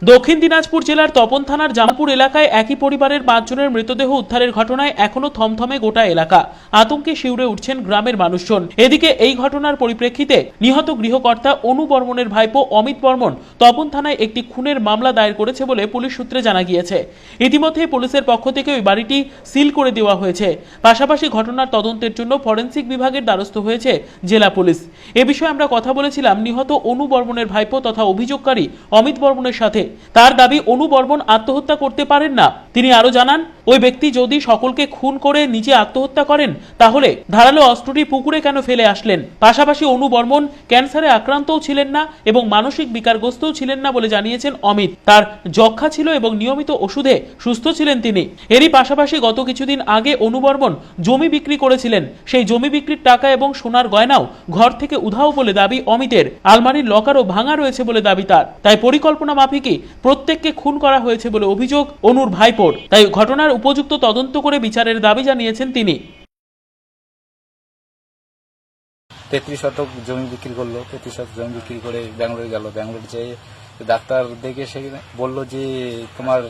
দক্ষিণ দিনাজপুর জেলার তপন থানার জামালপুর এলাকায় একই পরিবারের 5 জনের মৃতদেহ উদ্ধারের ঘটনায় এখনো থমথমে গোটা এলাকা। আতঙ্কে শিউরে উঠছেন গ্রামের মানুষজন। এদিকে এই ঘটনার পরিপ্রেক্ষিতে নিহত গৃহকর্তা অনু বর্মনের ভাইপো অমিত বর্মন তপন থানায় একটি খুনের মামলা দায়ের করেছে বলে পুলিশ সূত্রে জানা গিয়েছে। ইতিমধ্যেই পুলিশের পক্ষ থেকে ওই বাড়িটি সিল করে দেওয়া হয়েছে। পাশাপাশি ঘটনার তদন্তের জন্য ফরেনসিক বিভাগের দ্বারস্থ হয়েছে জেলা পুলিশ। এ বিষয়ে আমরা কথা বলেছিলাম নিহত অনু বর্মনের ভাইপো তথা অভিযোগকারী অমিত বর্মনের সাথে। তার দাবি অনু বর্মন আত্মহত্যা করতে পারেন না। তিনি আরো জানান, ওই ব্যক্তি যদি সকলকে খুন করে নিজে আত্মহত্যা করেন তাহলে ধারালো অস্ত্রটি পুকুরে কেন ফেলে আসলেন। পাশাপাশি অনু বর্মন ক্যান্সারে আক্রান্তও ছিলেন না এবং মানসিক বিকারগ্রস্তও ছিলেন না বলে জানিয়েছেন অমিত। তার যক্ষা ছিল এবং নিয়মিত ওষুধে সুস্থ ছিলেন তিনি। এরই পাশাপাশি গত কিছুদিন আগে অনু বর্মন জমি বিক্রি করেছিলেন। সেই জমি বিক্রির টাকা এবং সোনার গয়নাও ঘর থেকে উধাও বলে দাবি অমিতের। আলমারির লকারও ভাঙা রয়েছে বলে দাবি তার। তাই পরিকল্পনা মাফিকই প্রত্যেককে খুন করা হয়েছে বলে অভিযোগ অনুর ভাইপোর। তাই ঘটনার উপযুক্ত তদন্ত করে বিচারের দাবি জানিয়েছেন তিনি। 33 শতক জমি বিক্রি করলো। 33 শতক জমি বিক্রি করে ব্যাঙ্গালোরে গেল। ব্যাঙ্গালোরে যেয়ে ডাক্তার দেখে সে বললো যে তোমার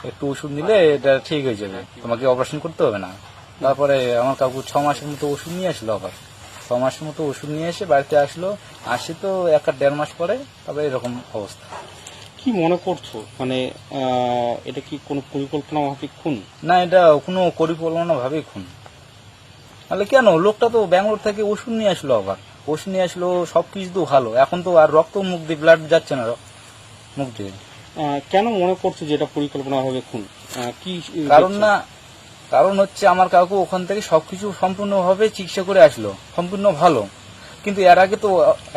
একটু ওষুধ নিলে এটা ঠিক হয়ে যাবে, তোমাকে অপারেশন করতে হবে না। তারপরে আমার কাকু 6 মাসের মতো ওষুধ নিয়ে আসলো। আবার 6 মাসের মতো ওষুধ নিয়ে এসে বাড়িতে আসে তো 1-1.5 মাস পরে তারপরে এরকম অবস্থা। কি মনে করছো, মানে এটা কি কোনো পরিকল্পনা মাফিক খুন? না, এটা কোনো পরিকল্পনা ভাবে খুন। তাহলে কেন? লোকটা তো ব্যাঙ্গালোর থেকে ওষুধ নিয়ে আসলো। আবার ওষুধ নিয়ে আসলো, সবকিছু তো ভালো। এখন তো আর রক্ত মুখ দিয়ে ব্লাড যাচ্ছে না মুখ দিয়ে। কেন মনে করছো যে এটা পরিকল্পনা ভাবে খুন? কি কারণ হচ্ছে আমার কাকু ওখান থেকে সবকিছু সম্পূর্ণভাবে চিকিৎসা করে আসলো, সম্পূর্ণ ভালো। কিন্তু এর আগে তো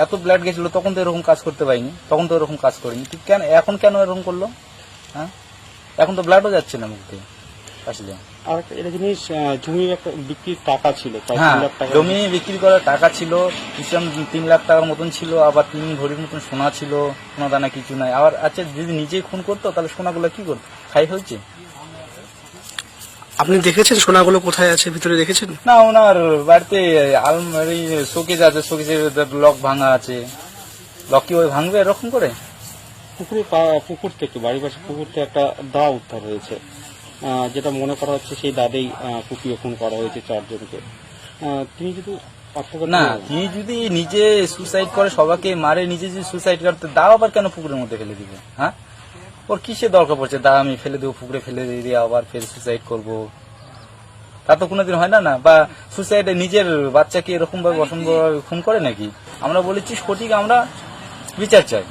এত ব্লাড গেছিল, তখন তো এরকম কাজ করতে পারিনি, তখন তো এরকম কাজ করিনি। কেন এখন কেন এরকম করলো? হ্যাঁ, এখন তো ব্লাডও যাচ্ছে না মুখ দিয়ে আসলে। আর এটা জিনিস, জমি বিক্রির টাকা ছিল, হ্যাঁ, জমি বিক্রি করার টাকা ছিল, 3 লাখ টাকার মতন ছিল। আবার 3 ভরির মতন সোনা ছিল, সোনা দানা কিছু নাই। আবার আচ্ছা, যদি নিজেই খুন করতো তাহলে সোনাগুলো কি করতো? খাই হয়েছে। আপনি দেখেছেন সোনাগুলো কোথায় আছে, ভিতরে দেখেছেন? না, ওনার বাড়িতে আলমারি শোকেজ আছে, শোকেজের লক ভাঙা আছে। লক কি ওই ভাঙবে এরকম করে? পুকুর থেকে, বাড়ির পাশে পুকুর থেকে একটা দা উদ্ধার হয়েছে, যেটা মনে করা হচ্ছে সেই দাদেই কুপিয়ে খুন করা হয়েছে 4 জনকে। তিনি যদি তিনি যদি নিজে সুসাইড করে, সবাইকে মারে, নিজে যদি সুসাইড করতে, দা আবার কেন পুকুরের মধ্যে ফেলে দিবে? হ্যাঁ, ওর কিসের দরকার পড়ছে দা আমি ফেলে দেবো, পুকুরে ফেলে দিয়ে আবার ফের সুসাইড করবো? তা তো কোনোদিন হয় না। বা সুসাইডে নিজের বাচ্চাকে এরকম ভাবে অসম্ভবভাবে খুন করে নাকি? আমরা বলেছি সঠিক, আমরা বিচার চাই।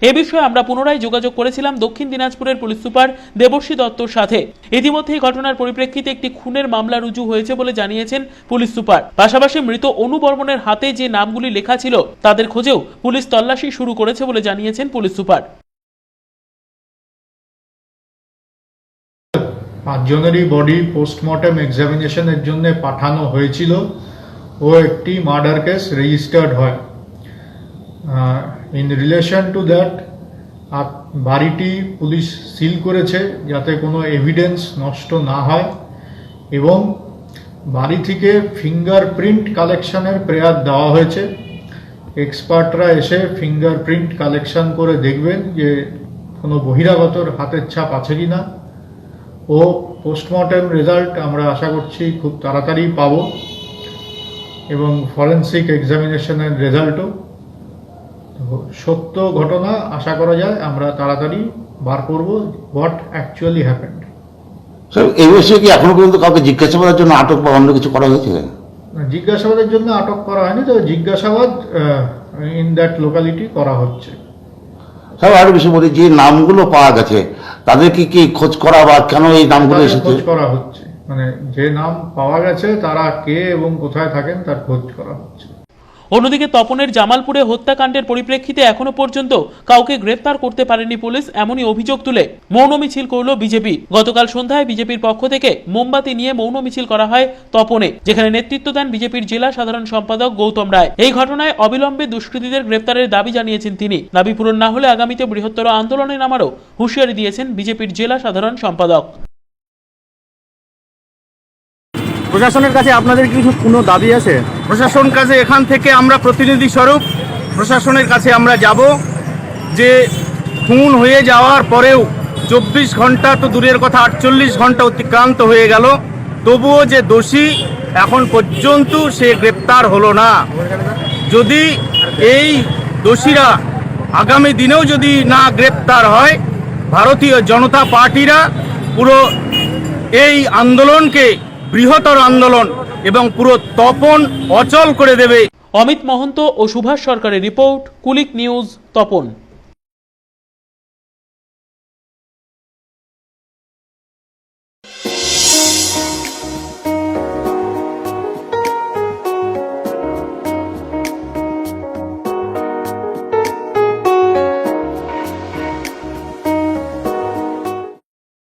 এ বিষয়ে আমরা পুনরায় যোগাযোগ করেছিলাম দক্ষিণ দিনাজপুরের পুলিশ সুপার দেবশ্রী দত্তর সাথে। ইতিমধ্যেই ঘটনার পরিপ্রেক্ষিতে একটি খুনের মামলা রুজু হয়েছে বলে জানিয়েছেন পুলিশ সুপার। পাশাপাশি মৃত অনু বর্মনের হাতে যে নামগুলি লেখা ছিল তাদের খোঁজেও পুলিশ তল্লাশি শুরু করেছে বলে জানিয়েছেন পুলিশ সুপার। 5 জনেরই বডি পোস্টমর্টেম এক্সামিনেশনের জন্য পাঠানো হয়েছিল ও একটি মার্ডার কেস রেজিস্টার্ড হয়। ইন রিলেশন টু দ্যাট বাড়িটি পুলিশ সিল করেছে যাতে কোনো এভিডেন্স নষ্ট না হয় এবং বাড়ি থেকে ফিঙ্গারপ্রিন্ট কালেকশনের প্রেয়ার দেওয়া হয়েছে। এক্সপার্টরা এসে ফিঙ্গারপ্রিন্ট কালেকশন করে দেখবেন যে কোনো বহিরাগতর হাতের ছাপ আছে কি না। ও পোস্টমর্টেম রেজাল্ট আমরা আশা করছি খুব তাড়াতাড়ি পাব এবং ফরেনসিক এক্সামিনেশনের রেজাল্টও। সত্য ঘটনা আশা করা যায় আমরা তাড়াতাড়ি বার করব, হোয়াট অ্যাকচুয়ালি হ্যাপেন্ড। স্যার, এই বিষয়ে কি এখনো পর্যন্ত কাউকে জিজ্ঞাসাবাদের জন্য আটক বা অন্য কিছু করা হয়েছে? জিজ্ঞাসাবাদের জন্য আটক করা হয়নি, তবে জিজ্ঞাসাবাদ ইন দ্যাট লোকালিটি করা হচ্ছে। স্যার, আরো বিষয় বলি, যে নামগুলো পাওয়া গেছে তাদের কি খোঁজ করা বা কেন এই নামগুলো এসেছে? খোঁজ করা হচ্ছে, মানে যে নাম পাওয়া গেছে তারা কে এবং কোথায় থাকেন তার খোঁজ করা হচ্ছে। অন্যদিকে তপনের জামালপুরে হত্যাকাণ্ডের পরিপ্রেক্ষিতে এখনো পর্যন্ত কাউকে গ্রেফতার করতে পারেনি পুলিশ, এমনই অভিযোগ তুলে মৌন মিছিল করল বিজেপি। গতকাল সন্ধ্যায় বিজেপির পক্ষ থেকে মোমবাতি নিয়ে মৌন মিছিল করা হয় তপনে, যেখানে নেতৃত্ব দেন বিজেপির জেলা সাধারণ সম্পাদক গৌতম রায়। এই ঘটনায় অবিলম্বে দুষ্কৃতীদের গ্রেফতারের দাবি জানিয়েছেন তিনি। দাবি পূরণ না হলে আগামীতে বৃহত্তর আন্দোলনে নামারও হুঁশিয়ারি দিয়েছেন বিজেপির জেলা সাধারণ সম্পাদক। প্রশাসনের কাছে আপনাদের কিছু কোনো দাবি আছে? প্রশাসন কাছে এখান থেকে আমরা প্রতিনিধি স্বরূপ প্রশাসনের কাছে আমরা যাব যে খুন হয়ে যাওয়ার পরেও 24 ঘন্টা তো দূরের কথা 48 ঘন্টা অতিক্রান্ত হয়ে গেল, তবুও যে দোষী এখন পর্যন্ত সে গ্রেপ্তার হলো না। যদি এই দোষীরা আগামী দিনেও যদি না গ্রেপ্তার হয়, ভারতীয় জনতা পার্টিরা পুরো এই আন্দোলনকে বৃহত্তর আন্দোলন এবং পুরো তপন অচল করে দেবে। অমিত মহন্ত ও সুভাষ সরকারের রিপোর্ট, কুলিক নিউজ, তপন।